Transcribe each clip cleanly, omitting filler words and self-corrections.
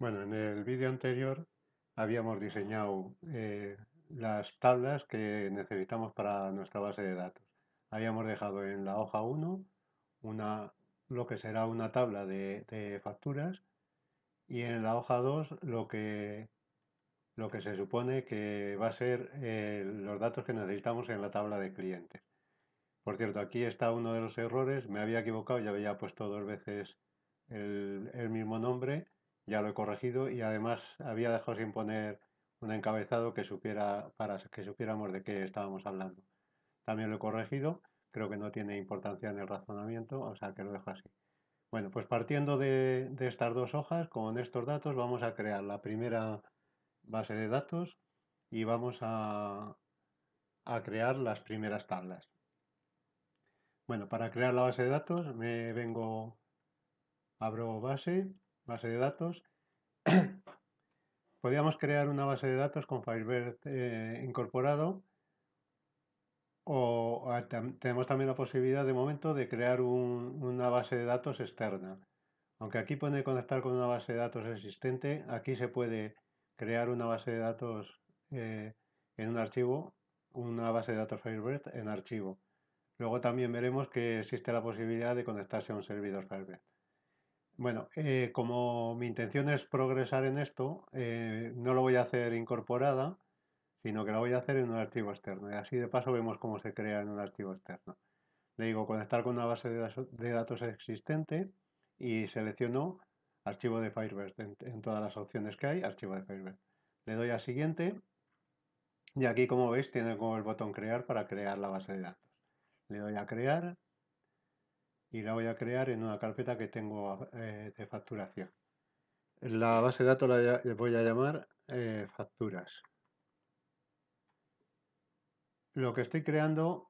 Bueno, en el vídeo anterior habíamos diseñado las tablas que necesitamos para nuestra base de datos. Habíamos dejado en la hoja 1 una, lo que será una tabla de facturas y en la hoja 2 lo que se supone que va a ser los datos que necesitamos en la tabla de clientes. Por cierto, aquí está uno de los errores. Me había equivocado, ya había puesto dos veces el mismo nombre, ya lo he corregido y además había dejado sin poner un encabezado que supiera, para que supiéramos de qué estábamos hablando. También lo he corregido, creo que no tiene importancia en el razonamiento, o sea que lo dejo así. Bueno, pues partiendo de estas dos hojas, con estos datos vamos a crear la primera base de datos y vamos a crear las primeras tablas. Bueno, para crear la base de datos me vengo, abro base de datos. Podríamos crear una base de datos con Firebird incorporado o tenemos también la posibilidad de momento de crear una base de datos externa. Aunque aquí pone conectar con una base de datos existente, aquí se puede crear una base de datos en un archivo, una base de datos Firebird en archivo. Luego también veremos que existe la posibilidad de conectarse a un servidor Firebird. Bueno, como mi intención es progresar en esto, no lo voy a hacer incorporada, sino que lo voy a hacer en un archivo externo. Y así de paso vemos cómo se crea en un archivo externo. Le digo conectar con una base de datos existente y selecciono archivo de Firebird en todas las opciones que hay, archivo de Firebird. Le doy a siguiente y aquí como veis tiene como el botón crear para crear la base de datos. Le doy a crear y la voy a crear en una carpeta que tengo de facturación. La base de datos la voy a llamar facturas. Lo que estoy creando,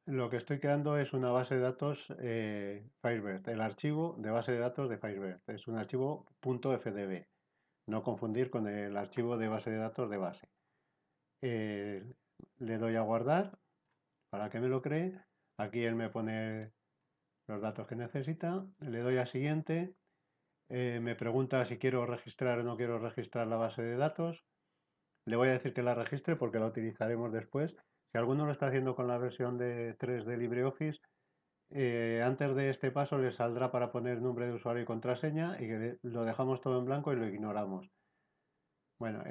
lo que estoy creando es una base de datos Firebird, el archivo de base de datos de Firebird. Es un archivo .fdb, no confundir con el archivo de base de datos de base. Eh, Le doy a guardar para que me lo cree. Aquí él me pone los datos que necesita. Le doy a siguiente. Me pregunta si quiero registrar o no quiero registrar la base de datos. Le voy a decir que la registre porque la utilizaremos después. Si alguno lo está haciendo con la versión de 3 de LibreOffice, antes de este paso le saldrá para poner nombre de usuario y contraseña y lo dejamos todo en blanco y lo ignoramos. Bueno,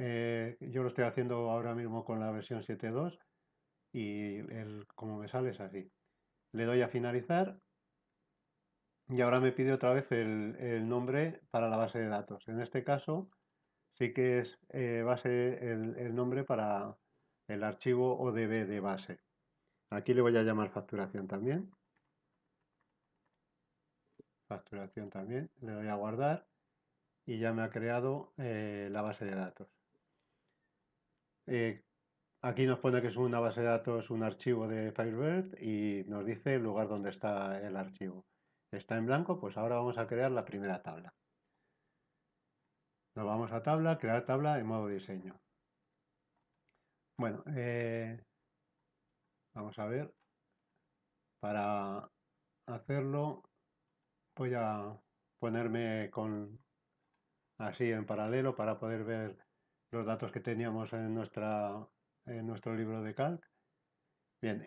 yo lo estoy haciendo ahora mismo con la versión 7.2 y como me sale es así. Le doy a finalizar y ahora me pide otra vez el nombre para la base de datos. En este caso sí que es el nombre para el archivo ODB de base. Aquí le voy a llamar facturación también. Facturación también. Le doy a guardar y ya me ha creado la base de datos. Eh, Aquí nos pone que es una base de datos, un archivo de Firebird y nos dice el lugar donde está el archivo. Está en blanco, pues ahora vamos a crear la primera tabla. Nos vamos a tabla, crear tabla en modo diseño. Bueno, vamos a ver. Para hacerlo voy a ponerme así en paralelo para poder ver los datos que teníamos en nuestro libro de calc. Bien,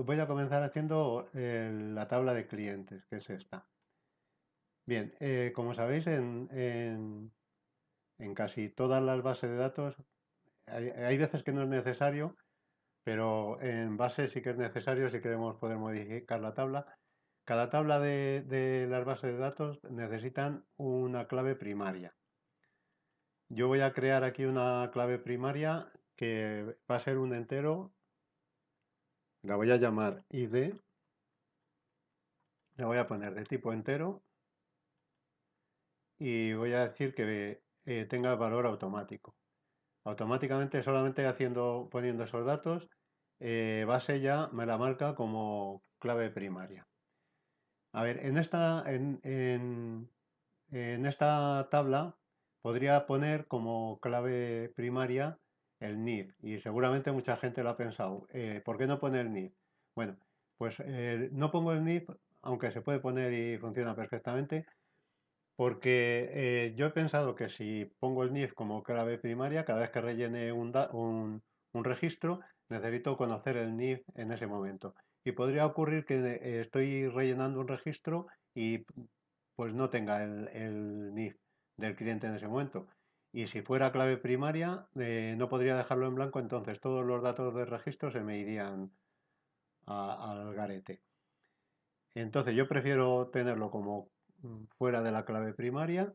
voy a comenzar haciendo la tabla de clientes, que es esta. Bien, como sabéis, en casi todas las bases de datos hay veces que no es necesario, pero en base sí que es necesario si queremos poder modificar la tabla. Cada tabla de las bases de datos necesitan una clave primaria. Yo voy a crear aquí una clave primaria que va a ser un entero, la voy a llamar ID, la voy a poner de tipo entero y voy a decir que tenga el valor automático. Automáticamente, solamente poniendo esos datos, base ya me la marca como clave primaria. A ver, en esta tabla podría poner como clave primaria el NIF y seguramente mucha gente lo ha pensado. ¿Por qué no pone el NIF? Bueno, pues no pongo el NIF, aunque se puede poner y funciona perfectamente, Porque yo he pensado que si pongo el NIF como clave primaria, cada vez que rellene un registro, necesito conocer el NIF en ese momento. Y podría ocurrir que estoy rellenando un registro y pues no tenga el NIF del cliente en ese momento. Y si fuera clave primaria, no podría dejarlo en blanco, entonces todos los datos del registro se me irían al garete. Entonces yo prefiero tenerlo como fuera de la clave primaria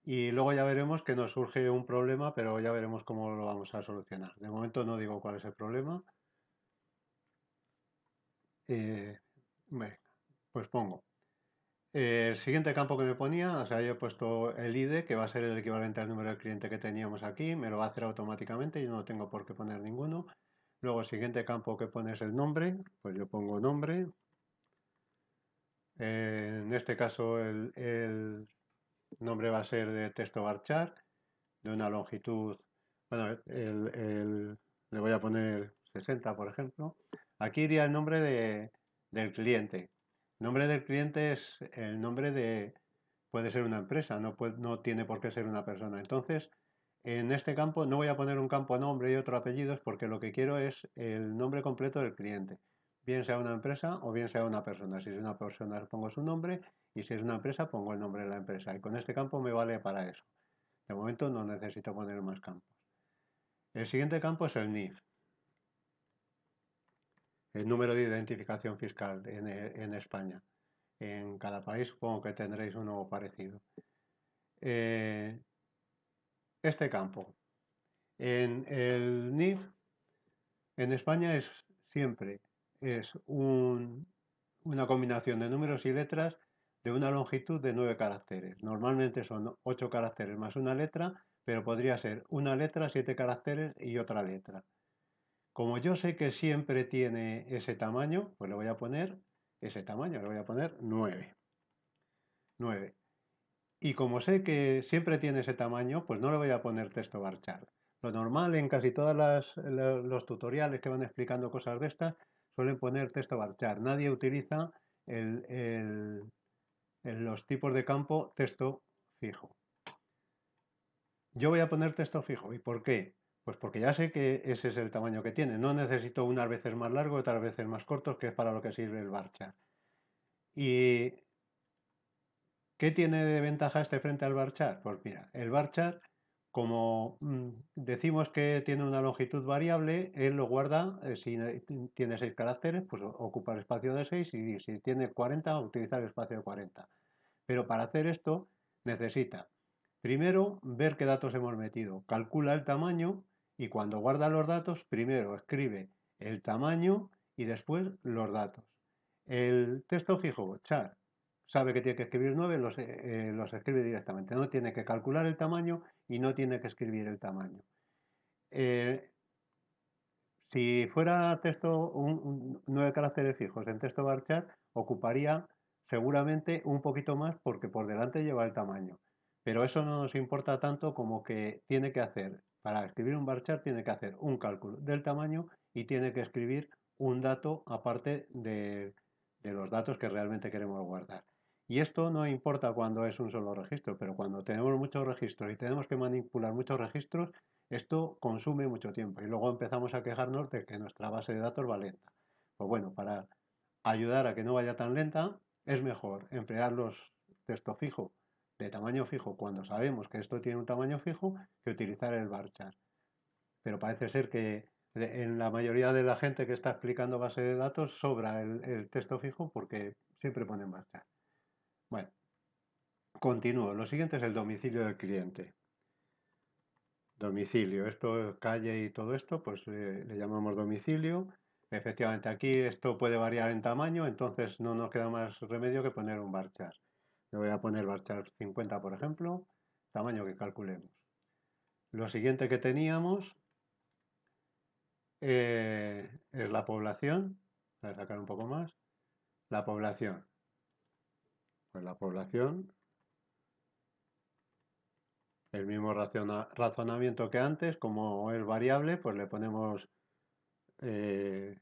y luego ya veremos que nos surge un problema, pero ya veremos cómo lo vamos a solucionar. De momento no digo cuál es el problema. Eh, Venga, pues pongo. El siguiente campo que me ponía, o sea, yo he puesto el ID, que va a ser el equivalente al número del cliente que teníamos aquí, me lo va a hacer automáticamente, yo no tengo por qué poner ninguno. Luego el siguiente campo que pone es el nombre, pues yo pongo nombre. En este caso el nombre va a ser de texto varchar, de una longitud, bueno, le voy a poner 60, por ejemplo. Aquí iría el nombre del cliente. El nombre del cliente es el nombre de, puede ser una empresa, no tiene por qué ser una persona. Entonces, en este campo no voy a poner un campo nombre y otro apellidos porque lo que quiero es el nombre completo del cliente. Bien sea una empresa o bien sea una persona. Si es una persona pongo su nombre y si es una empresa pongo el nombre de la empresa. Y con este campo me vale para eso. De momento no necesito poner más campos. El siguiente campo es el NIF, el número de identificación fiscal en España. En cada país supongo que tendréis uno parecido. Eh, este campo. En el NIF, en España siempre es una combinación de números y letras de una longitud de 9 caracteres. Normalmente son 8 caracteres más una letra, pero podría ser una letra, 7 caracteres y otra letra. Como yo sé que siempre tiene ese tamaño, pues le voy a poner ese tamaño, le voy a poner 9. 9. Y como sé que siempre tiene ese tamaño, pues no le voy a poner texto varchar. Lo normal en casi todos los tutoriales que van explicando cosas de estas suelen poner texto varchar. Nadie utiliza los tipos de campo texto fijo. Yo voy a poner texto fijo. ¿Y por qué? Pues porque ya sé que ese es el tamaño que tiene. No necesito unas veces más largo, otras veces más cortos, que es para lo que sirve el varchar. ¿Y qué tiene de ventaja este frente al varchar? Pues mira, el varchar, como decimos que tiene una longitud variable, él lo guarda, si tiene 6 caracteres, pues ocupa el espacio de 6 y si tiene 40, utiliza el espacio de 40. Pero para hacer esto necesita primero ver qué datos hemos metido, calcula el tamaño y cuando guarda los datos, primero escribe el tamaño y después los datos. El texto fijo, char, sabe que tiene que escribir 9, los escribe directamente. No tiene que calcular el tamaño y no tiene que escribir el tamaño. Eh, si fuera texto 9 caracteres fijos en texto varchar, ocuparía seguramente un poquito más porque por delante lleva el tamaño. Pero eso no nos importa tanto como que tiene que hacer, para escribir un varchar, tiene que hacer un cálculo del tamaño y tiene que escribir un dato aparte de los datos que realmente queremos guardar. Y esto no importa cuando es un solo registro, pero cuando tenemos muchos registros y tenemos que manipular muchos registros, esto consume mucho tiempo y luego empezamos a quejarnos de que nuestra base de datos va lenta. Pues bueno, para ayudar a que no vaya tan lenta, es mejor emplear los textos fijo de tamaño fijo cuando sabemos que esto tiene un tamaño fijo que utilizar el varchar. Pero parece ser que en la mayoría de la gente que está explicando base de datos sobra el texto fijo porque siempre ponen varchar. Bueno, continúo. Lo siguiente es el domicilio del cliente. Domicilio, esto calle y todo esto, pues le llamamos domicilio. Efectivamente, aquí esto puede variar en tamaño, entonces no nos queda más remedio que poner un varchar. Le voy a poner varchar 50, por ejemplo, tamaño que calculemos. Lo siguiente que teníamos es la población. Voy a sacar un poco más. La población. Pues la población, el mismo razonamiento que antes, como es variable, pues le eh,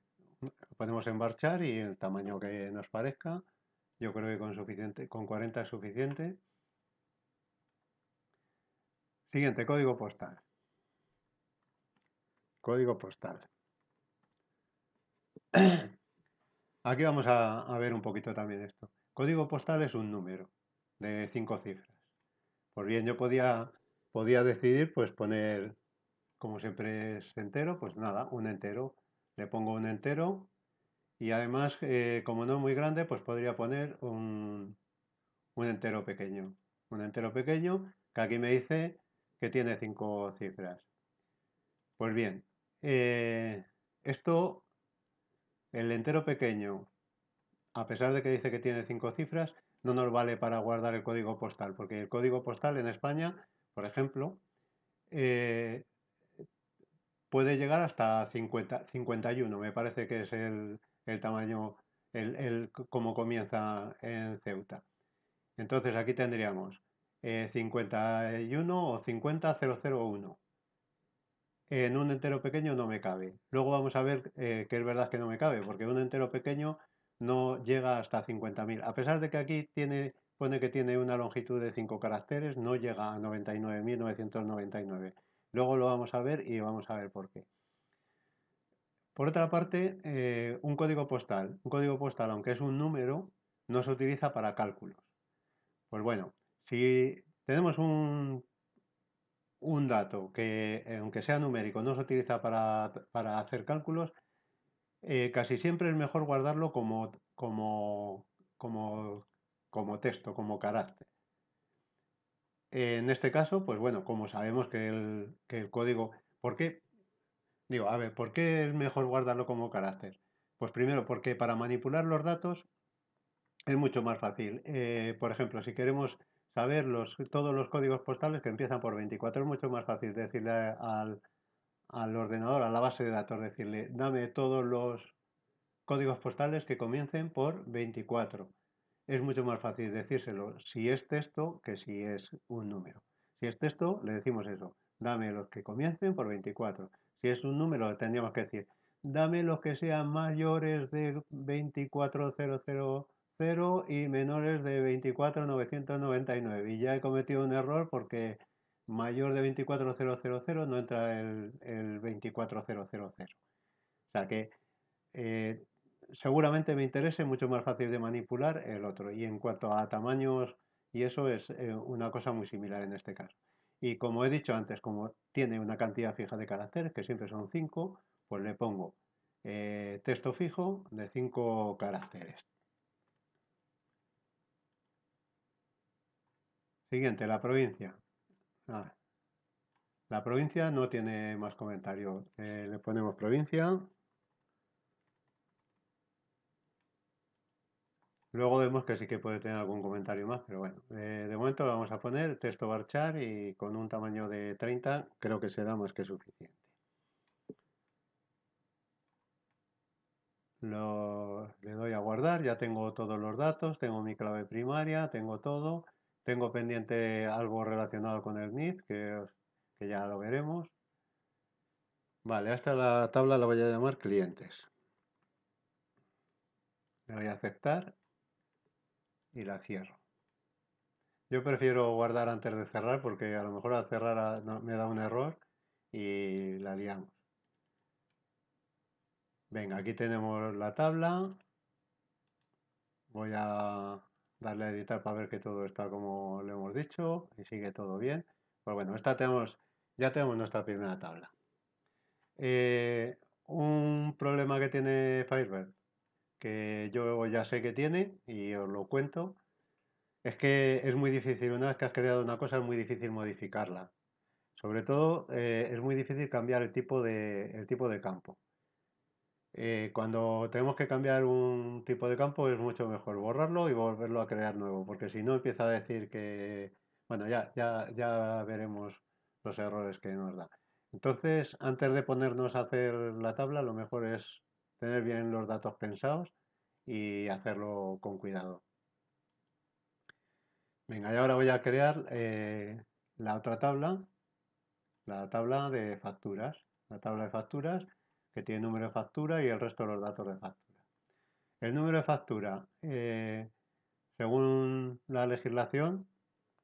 ponemos en varchar y el tamaño que nos parezca. Yo creo que con 40 es suficiente. Siguiente, código postal. Código postal. Aquí vamos a ver un poquito también esto. Código postal es un número de 5 cifras. Pues bien, yo podía decidir pues poner, como siempre es entero, pues nada, un entero. Le pongo un entero y además, como no es muy grande, pues podría poner un entero pequeño. Un entero pequeño que aquí me dice que tiene 5 cifras. Pues bien, esto, el entero pequeño, a pesar de que dice que tiene 5 cifras, no nos vale para guardar el código postal, porque el código postal en España, por ejemplo, eh, puede llegar hasta 51, me parece que es el tamaño, como comienza en Ceuta. Entonces aquí tendríamos 51 o 50001. En un entero pequeño no me cabe. Luego vamos a ver que es verdad que no me cabe, porque un entero pequeño no llega hasta 50.000. A pesar de que aquí pone que tiene una longitud de 5 caracteres, no llega a 99.999. Luego lo vamos a ver y vamos a ver por qué. Por otra parte, un código postal. Un código postal, aunque es un número, no se utiliza para cálculos. Pues bueno, si tenemos un dato que, aunque sea numérico, no se utiliza para hacer cálculos, casi siempre es mejor guardarlo como, como texto, como carácter. En este caso, pues bueno, como sabemos que el código... ¿Por qué? Digo, a ver, ¿por qué es mejor guardarlo como carácter? Pues primero, porque para manipular los datos es mucho más fácil. Por ejemplo, si queremos saber todos los códigos postales que empiezan por 24, es mucho más fácil decirle al ordenador, a la base de datos, decirle, dame todos los códigos postales que comiencen por 24. Es mucho más fácil decírselo si es texto que si es un número. Si es texto, le decimos eso, dame los que comiencen por 24. Si es un número, le tendríamos que decir, dame los que sean mayores de 24000 y menores de 24999. Y ya he cometido un error porque mayor de 24000 no entra el 24000. O sea que eh, seguramente me interese mucho más fácil de manipular el otro. Y en cuanto a tamaños, y eso es una cosa muy similar en este caso. Y como he dicho antes, como tiene una cantidad fija de caracteres, que siempre son 5, pues le pongo texto fijo de 5 caracteres. Siguiente, la provincia. Ah, la provincia no tiene más comentario. Le ponemos provincia. Luego vemos que sí que puede tener algún comentario más, pero bueno, de momento lo vamos a poner texto varchar y con un tamaño de 30 creo que será más que suficiente. Le doy a guardar, ya tengo todos los datos, tengo mi clave primaria, tengo todo. Tengo pendiente algo relacionado con el NIF, que ya lo veremos. Vale, esta la tabla la voy a llamar clientes. Le voy a aceptar y la cierro. Yo prefiero guardar antes de cerrar porque a lo mejor al cerrar me da un error y la liamos. Venga, aquí tenemos la tabla. Voy a darle a editar para ver que todo está como lo hemos dicho y sigue todo bien. Pues bueno, ya tenemos nuestra primera tabla. Un problema que tiene Firebird, que yo ya sé que tiene y os lo cuento, es que es muy difícil, una vez que has creado una cosa, es muy difícil modificarla. Sobre todo, es muy difícil cambiar el tipo de campo. Cuando tenemos que cambiar un tipo de campo es mucho mejor borrarlo y volverlo a crear nuevo, porque si no empieza a decir que, bueno, ya veremos los errores que nos da. Entonces, antes de ponernos a hacer la tabla, lo mejor es tener bien los datos pensados y hacerlo con cuidado. Venga, y ahora voy a crear la otra tabla, la tabla de facturas. La tabla de facturas que tiene número de factura y el resto de los datos de factura. El número de factura, según la legislación,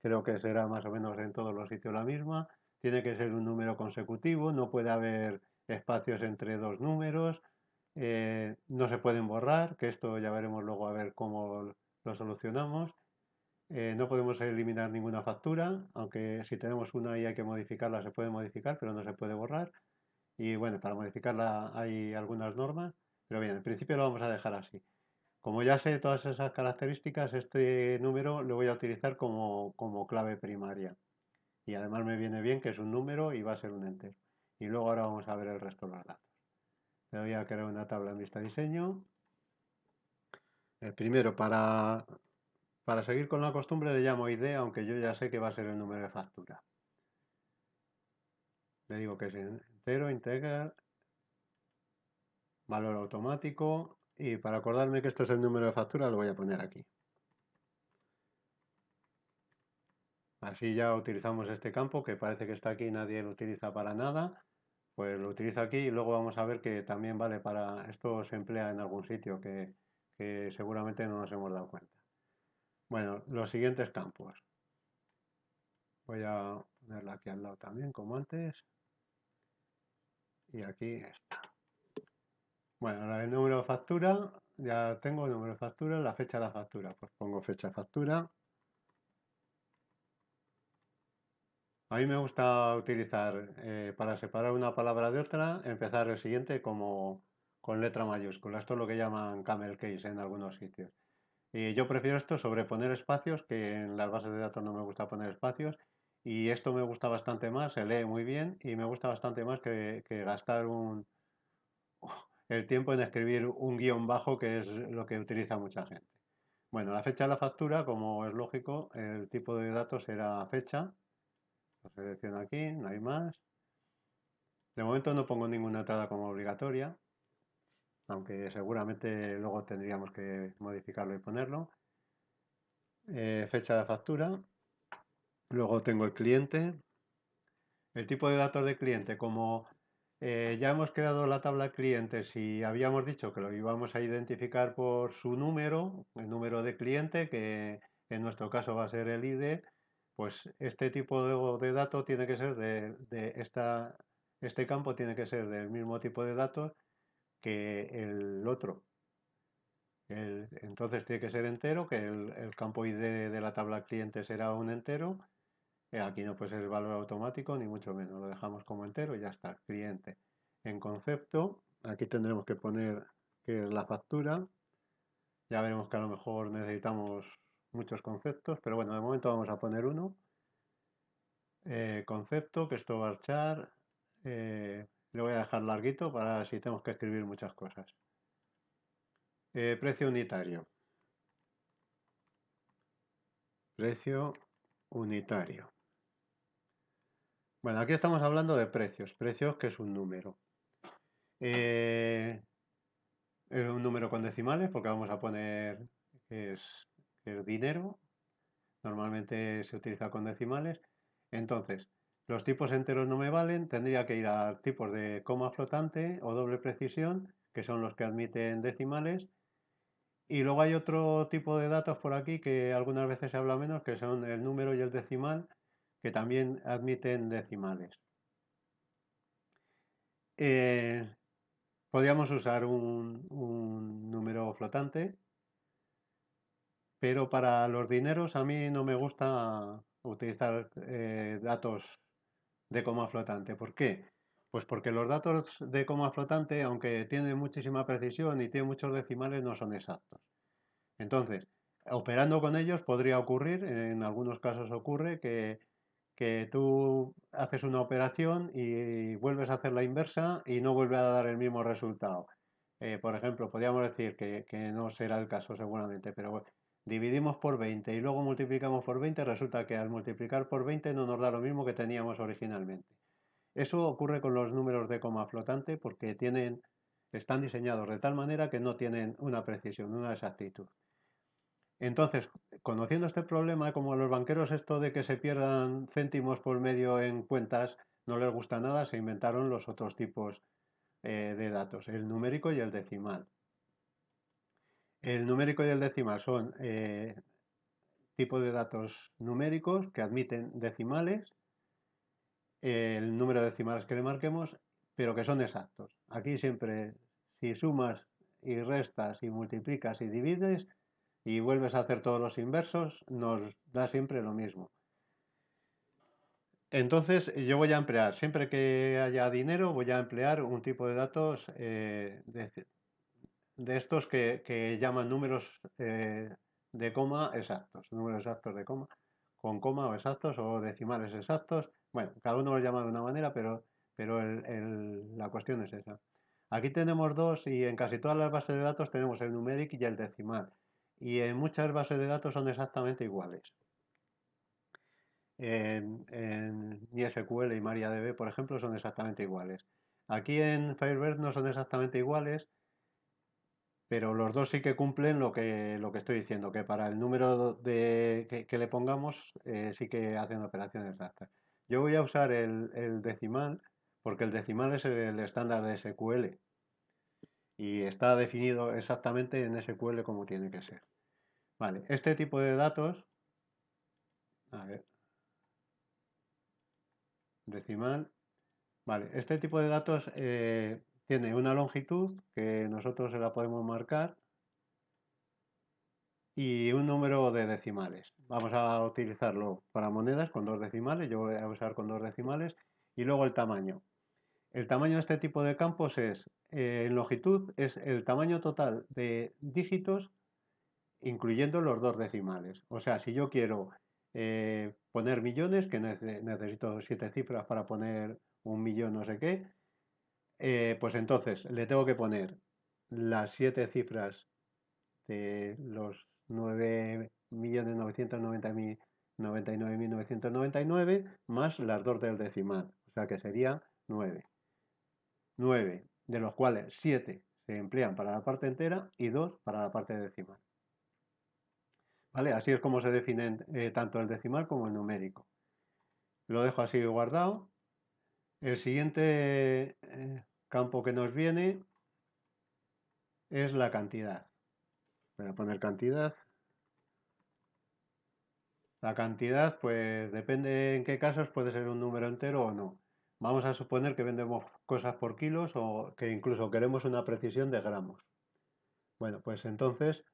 creo que será más o menos en todos los sitios la misma. Tiene que ser un número consecutivo, no puede haber espacios entre dos números, no se pueden borrar, que esto ya veremos luego a ver cómo lo solucionamos. No podemos eliminar ninguna factura, aunque si tenemos una y hay que modificarla, se puede modificar, pero no se puede borrar. Y bueno, para modificarla hay algunas normas, pero bien, en principio lo vamos a dejar así. Como ya sé todas esas características, este número lo voy a utilizar como clave primaria. Y además me viene bien que es un número y va a ser un entero. Y luego ahora vamos a ver el resto de los datos. Le voy a crear una tabla en vista diseño. El primero, para seguir con la costumbre, le llamo ID, aunque yo ya sé que va a ser el número de factura. Le digo que es entero, integer, valor automático. Y para acordarme que esto es el número de factura, lo voy a poner aquí. Así ya utilizamos este campo que parece que está aquí, nadie lo utiliza para nada. Pues lo utilizo aquí y luego vamos a ver que también vale para... Esto se emplea en algún sitio que seguramente no nos hemos dado cuenta. Bueno, los siguientes campos. Voy a ponerla aquí al lado también, como antes. Y aquí está. Bueno, el número de factura, ya tengo el número de factura, la fecha de la factura. Pues pongo fecha de factura. A mí me gusta utilizar, para separar una palabra de otra, empezar el siguiente como con letra mayúscula. Esto es lo que llaman camel case en algunos sitios. Y yo prefiero esto sobre poner espacios, que en las bases de datos no me gusta poner espacios. Y esto me gusta bastante más, se lee muy bien y me gusta bastante más que gastar el tiempo en escribir un guión bajo, que es lo que utiliza mucha gente. Bueno, la fecha de la factura, como es lógico, el tipo de datos será fecha. Lo selecciono aquí, no hay más. De momento no pongo ninguna entrada como obligatoria, aunque seguramente luego tendríamos que modificarlo y ponerlo. Fecha de factura. Luego tengo el cliente. El tipo de datos de cliente, como ya hemos creado la tabla de clientes y habíamos dicho que lo íbamos a identificar por su número, el número de cliente, que en nuestro caso va a ser el ID, pues este tipo de dato tiene que ser este campo tiene que ser del mismo tipo de datos que el otro. Entonces tiene que ser entero, que el campo ID de la tabla cliente será un entero. Aquí no puede ser el valor automático, ni mucho menos. Lo dejamos como entero y ya está. Cliente. En concepto, aquí tendremos que poner que es la factura. Ya veremos que a lo mejor necesitamos muchos conceptos, pero bueno, de momento vamos a poner uno. Concepto, que esto va a echar. Le voy a dejar larguito para si tenemos que escribir muchas cosas. Precio unitario. Precio unitario. Bueno, aquí estamos hablando de precios. Precios que es un número. Es un número con decimales porque vamos a poner que es dinero. Normalmente se utiliza con decimales. Entonces, los tipos enteros no me valen. Tendría que ir a tipos de coma flotante o doble precisión, que son los que admiten decimales. Y luego hay otro tipo de datos por aquí que algunas veces se habla menos, que son el número y el decimal, que también admiten decimales. Eh, Podríamos usar un número flotante, pero para los dineros a mí no me gusta utilizar datos de coma flotante. ¿Por qué? Pues porque los datos de coma flotante, aunque tienen muchísima precisión y tienen muchos decimales, no son exactos. Entonces, operando con ellos podría ocurrir, en algunos casos ocurre, que tú haces una operación y vuelves a hacer la inversa y no vuelve a dar el mismo resultado. Por ejemplo, podríamos decir que no será el caso seguramente, pero bueno, dividimos por 20 y luego multiplicamos por 20, resulta que al multiplicar por 20 no nos da lo mismo que teníamos originalmente. Eso ocurre con los números de coma flotante porque están diseñados de tal manera que no tienen una precisión, una exactitud. Entonces, conociendo este problema, como a los banqueros esto de que se pierdan céntimos por medio en cuentas no les gusta nada, se inventaron los otros tipos de datos, el numérico y el decimal. El numérico y el decimal son tipo de datos numéricos que admiten decimales, el número de decimales que le marquemos, pero que son exactos. Aquí siempre, si sumas y restas y multiplicas y divides y vuelves a hacer todos los inversos, nos da siempre lo mismo. Entonces yo voy a emplear, siempre que haya dinero, voy a emplear un tipo de datos de estos que llaman números de coma exactos, números exactos de coma, con coma o exactos o decimales exactos. Bueno, cada uno lo llama de una manera, pero la cuestión es esa. Aquí tenemos dos y en casi todas las bases de datos tenemos el numeric y el decimal. Y en muchas bases de datos son exactamente iguales. En MySQL y MariaDB, por ejemplo, son exactamente iguales. Aquí en Firebird no son exactamente iguales, pero los dos sí que cumplen lo que estoy diciendo, que para el número que le pongamos sí que hacen operaciones exactas. Yo voy a usar el decimal porque el decimal es el estándar de SQL y está definido exactamente en SQL como tiene que ser. Vale, este tipo de datos, a ver, decimal, vale, este tipo de datos tiene una longitud que nosotros se la podemos marcar y un número de decimales. Vamos a utilizarlo para monedas con dos decimales, yo voy a usar con dos decimales, y luego el tamaño. El tamaño de este tipo de campos es, en longitud, es el tamaño total de dígitos incluyendo los dos decimales. O sea, si yo quiero poner millones, que necesito 7 cifras para poner un millón no sé qué, pues entonces le tengo que poner las 7 cifras de los 9.999.999 más las dos del decimal, o sea que sería 9. 9, de los cuales 7 se emplean para la parte entera y 2 para la parte decimal. ¿Vale? Así es como se definen tanto el decimal como el numérico. Lo dejo así guardado. El siguiente campo que nos viene es la cantidad. Voy a poner cantidad. La cantidad, pues depende en qué casos puede ser un número entero o no. Vamos a suponer que vendemos cosas por kilos o que incluso queremos una precisión de gramos. Bueno, pues entonces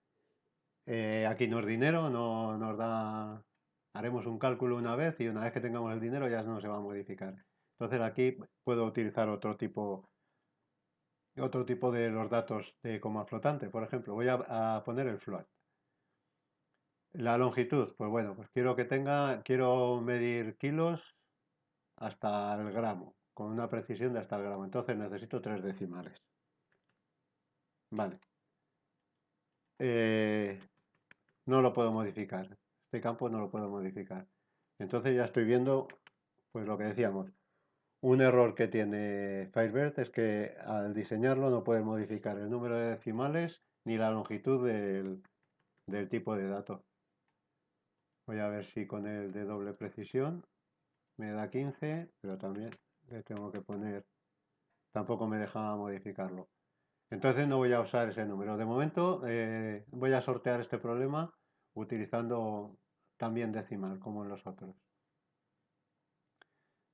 aquí no es dinero, no nos da. Haremos un cálculo una vez y una vez que tengamos el dinero ya no se va a modificar. Entonces aquí puedo utilizar otro tipo de los datos de coma flotante. Por ejemplo, voy a poner el float. La longitud, pues bueno, pues quiero medir kilos hasta el gramo, con una precisión de hasta el gramo. Entonces necesito tres decimales. Vale. Eh, no lo puedo modificar. Este campo no lo puedo modificar. Entonces ya estoy viendo, pues lo que decíamos. Un error que tiene Firebird es que al diseñarlo no puede modificar el número de decimales ni la longitud del tipo de dato. Voy a ver si con el de doble precisión me da 15, pero también le tengo que poner, tampoco me deja modificarlo. Entonces no voy a usar ese número. De momento voy a sortear este problema utilizando también decimal como en los otros.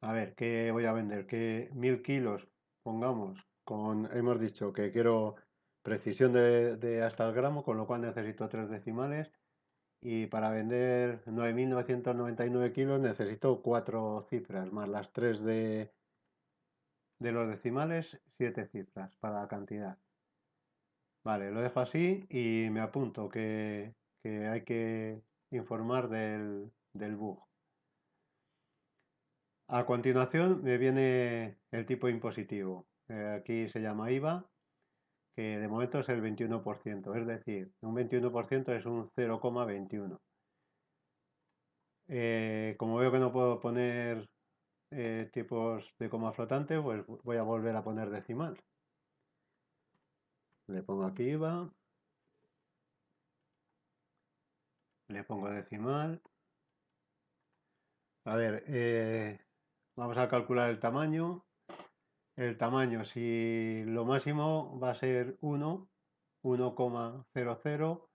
A ver, ¿qué voy a vender? Que 1000 kilos, pongamos, hemos dicho que quiero precisión de hasta el gramo, con lo cual necesito tres decimales. Y para vender 9.999 kilos necesito cuatro cifras, más las tres de los decimales, 7 cifras para la cantidad. Vale, lo dejo así y me apunto que hay que informar del bug. A continuación me viene el tipo impositivo. Aquí se llama IVA, que de momento es el 21%, es decir, un 21% es un 0,21. Como veo que no puedo poner tipos de coma flotante, pues voy a volver a poner decimal. Le pongo aquí IVA, le pongo decimal. A ver, vamos a calcular el tamaño. El tamaño, si lo máximo va a ser 1,00,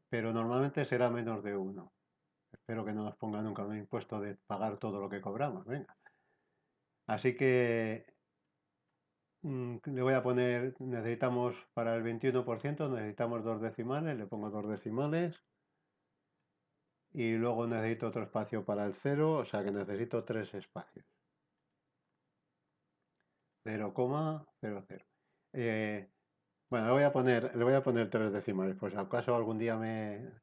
pero normalmente será menos de 1. Espero que no nos ponga nunca un impuesto de pagar todo lo que cobramos, venga. Así que le voy a poner, necesitamos para el 21%, necesitamos dos decimales, le pongo dos decimales. Y luego necesito otro espacio para el cero, o sea que necesito tres espacios. 0,00. Bueno, le voy a poner tres decimales, pues si acaso algún día me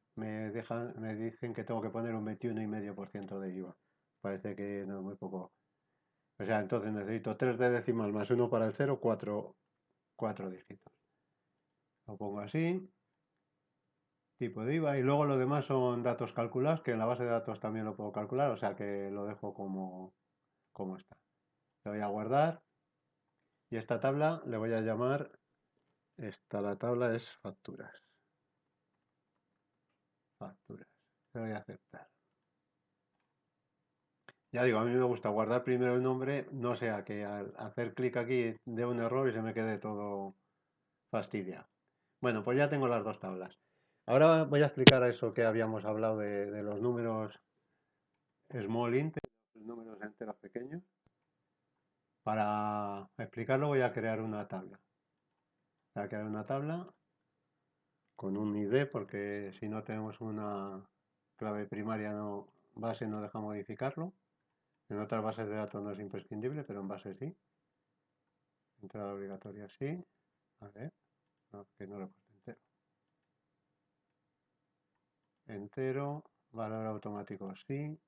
dicen que tengo que poner un 21,5% de IVA. Parece que no es muy poco. O sea, entonces necesito 3 de decimal más uno para el cero, cuatro dígitos. Lo pongo así, tipo de IVA, y luego lo demás son datos calculados, que en la base de datos también lo puedo calcular, o sea que lo dejo como está. Le voy a guardar y esta tabla le voy a llamar, la tabla es facturas. Facturas. Le voy a aceptar. Ya digo, a mí me gusta guardar primero el nombre, no sea que al hacer clic aquí dé un error y se me quede todo fastidiado. Bueno, pues ya tengo las dos tablas. Ahora voy a explicar eso que habíamos hablado de los números small int, los números enteros pequeños. Para explicarlo voy a crear una tabla. Voy a crear una tabla con un ID porque si no tenemos una clave primaria base no deja modificarlo. En otras bases de datos no es imprescindible, pero en base sí. Entrada obligatoria sí. A ver, no, que no lo he puesto entero. Entero, valor automático sí.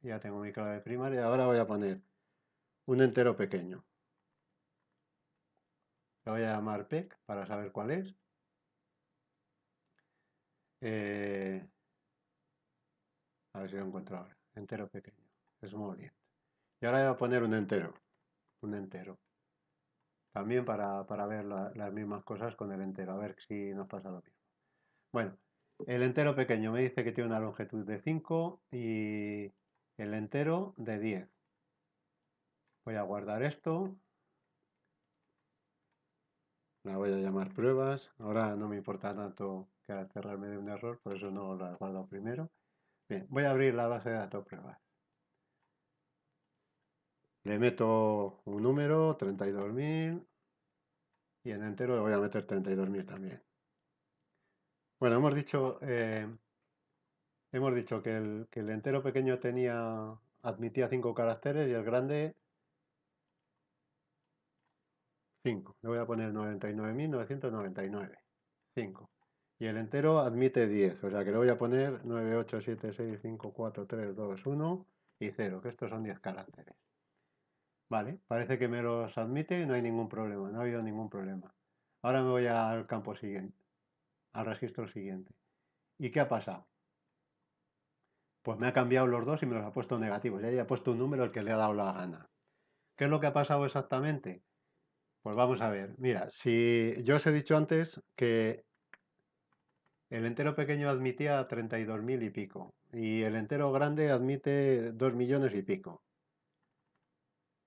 Ya tengo mi clave primaria. Ahora voy a poner un entero pequeño. Lo voy a llamar PEC para saber cuál es. A ver si lo encuentro ahora. Entero pequeño. Es muy bien. Y ahora voy a poner un entero. Un entero. También para ver las mismas cosas con el entero. A ver si nos pasa lo mismo. Bueno, el entero pequeño me dice que tiene una longitud de 5 y el entero de 10. Voy a guardar esto. La voy a llamar pruebas. Ahora no me importa tanto que al cerrarme de un error, por eso no la he guardado primero. Bien, voy a abrir la base de datos pruebas. Le meto un número, 32.000, y en entero le voy a meter 32.000 también. Bueno, hemos dicho que el entero pequeño admitía 5 caracteres y el grande 5. Le voy a poner 99.999. 5. Y el entero admite 10. O sea que le voy a poner 9, 8, 7, 6, 5, 4, 3, 2, 1 y 0. Que estos son 10 caracteres. Vale, parece que me los admite y no hay ningún problema. No ha habido ningún problema. Ahora me voy al campo siguiente, al registro siguiente. ¿Y qué ha pasado? Pues me ha cambiado los dos y me los ha puesto negativos. Ya ha puesto un número el que le ha dado la gana. ¿Qué es lo que ha pasado exactamente? Pues vamos a ver. Mira, si yo os he dicho antes que el entero pequeño admitía 32.000 y pico y el entero grande admite 2 millones y pico.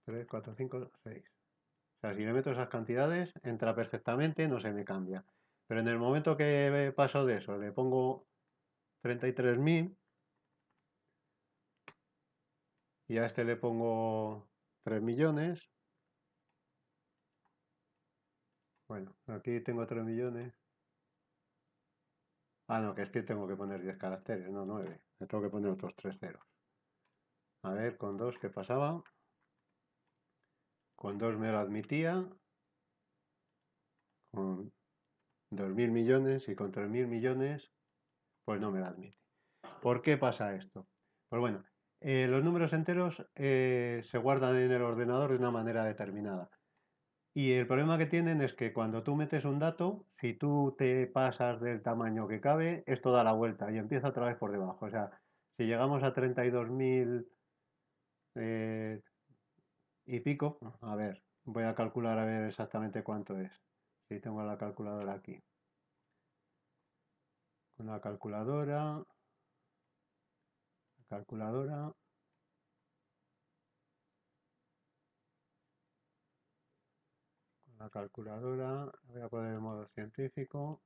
3, 4, 5, 6. O sea, si le meto esas cantidades, entra perfectamente, no se me cambia. Pero en el momento que paso de eso, le pongo 33.000 y a este le pongo 3 millones. Bueno, aquí tengo 3 millones. Ah, no, que es que tengo que poner 10 caracteres, no 9. Le tengo que poner otros 3 ceros. A ver, con 2, ¿qué pasaba? Con 2 me lo admitía. Con 2.000 millones y con 3.000 millones, pues no me lo admite. ¿Por qué pasa esto? Pues bueno, los números enteros se guardan en el ordenador de una manera determinada. Y el problema que tienen es que cuando tú metes un dato, si tú te pasas del tamaño que cabe, esto da la vuelta y empieza otra vez por debajo. O sea, si llegamos a 32.000 y pico, a ver, voy a calcular a ver exactamente cuánto es. Si tengo la calculadora aquí. Con la calculadora, calculadora, la calculadora, voy a poner en modo científico.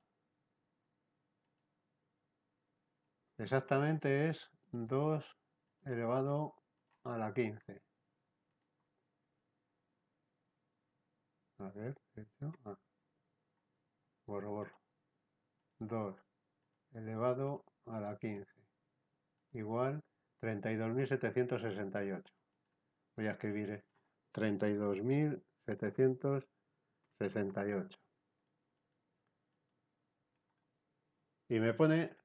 Exactamente es 2 elevado a la 15. A ver, hecho. Borro. 2 elevado a la 15 igual 32.768. Voy a escribir 32.768. Y me pone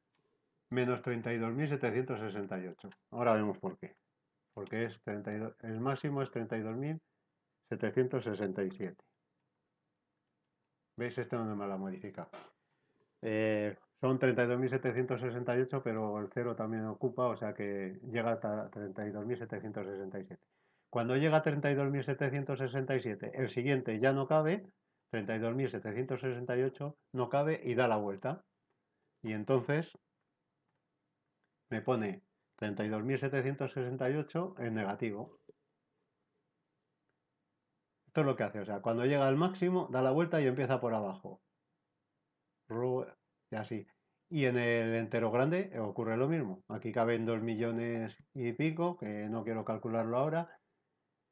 menos 32.768. Ahora vemos por qué. Porque es 32, el máximo es 32.767. ¿Veis? Este no me lo ha modificado. Son 32.768, pero el cero también ocupa, o sea que llega a 32.767. Cuando llega a 32.767, el siguiente ya no cabe, 32.768 no cabe y da la vuelta. Y entonces me pone 32.768 en negativo. Esto es lo que hace, o sea, cuando llega al máximo, da la vuelta y empieza por abajo. Y así. Y en el entero grande ocurre lo mismo. Aquí caben 2 millones y pico, que no quiero calcularlo ahora,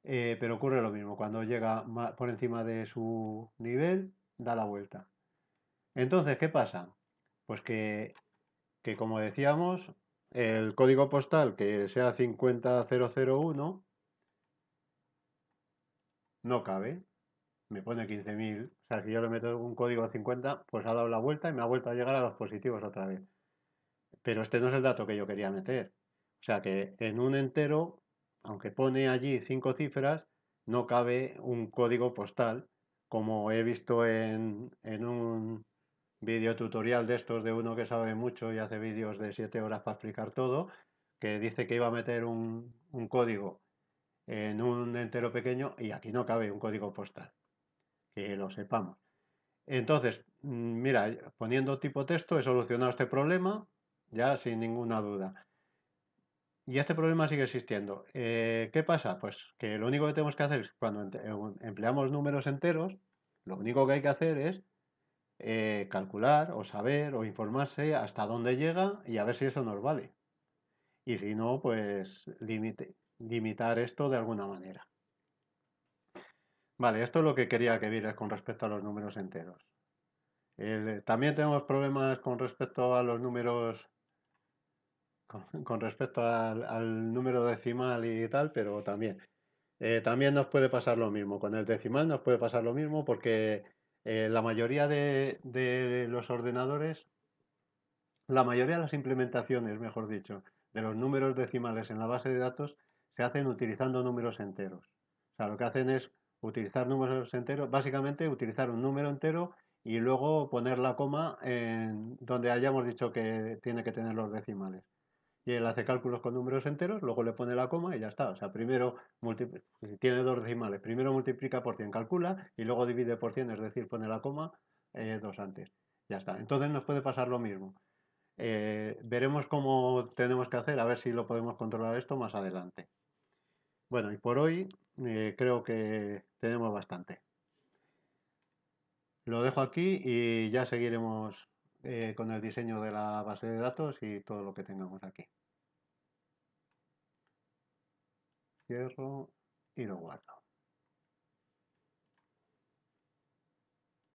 pero ocurre lo mismo. Cuando llega por encima de su nivel, da la vuelta. Entonces, ¿qué pasa? Pues que como decíamos, el código postal que sea 50001 no cabe. Me pone 15.000. O sea, si yo le meto un código 50, pues ha dado la vuelta y me ha vuelto a llegar a los positivos otra vez. Pero este no es el dato que yo quería meter. O sea que en un entero, aunque pone allí 5 cifras, no cabe un código postal, como he visto en un vídeo tutorial de estos de uno que sabe mucho y hace vídeos de 7 horas para explicar todo, que dice que iba a meter un código en un entero pequeño y aquí no cabe un código postal, que lo sepamos. Entonces, mira, poniendo tipo texto he solucionado este problema ya sin ninguna duda. Y este problema sigue existiendo. ¿Qué pasa? Pues que lo único que tenemos que hacer es cuando empleamos números enteros, lo único que hay que hacer es calcular o saber o informarse hasta dónde llega y a ver si eso nos vale. Y si no, pues limitar esto de alguna manera. Vale, esto es lo que quería que vieras con respecto a los números enteros. También tenemos problemas con respecto a los números, con respecto al número decimal y tal, pero también. También nos puede pasar lo mismo. Con el decimal nos puede pasar lo mismo porque la mayoría de los ordenadores, la mayoría de las implementaciones, mejor dicho, de los números decimales en la base de datos se hacen utilizando números enteros. O sea, lo que hacen es utilizar números enteros, básicamente utilizar un número entero y luego poner la coma en donde hayamos dicho que tiene que tener los decimales. Y él hace cálculos con números enteros, luego le pone la coma y ya está. O sea, primero, si tiene dos decimales, primero multiplica por 100, calcula y luego divide por 100, es decir, pone la coma dos antes. Ya está. Entonces nos puede pasar lo mismo. Veremos cómo tenemos que hacer, a ver si lo podemos controlar esto más adelante. Bueno, y por hoy creo que tenemos bastante. Lo dejo aquí y ya seguiremos con el diseño de la base de datos y todo lo que tengamos aquí. Cierro y lo guardo.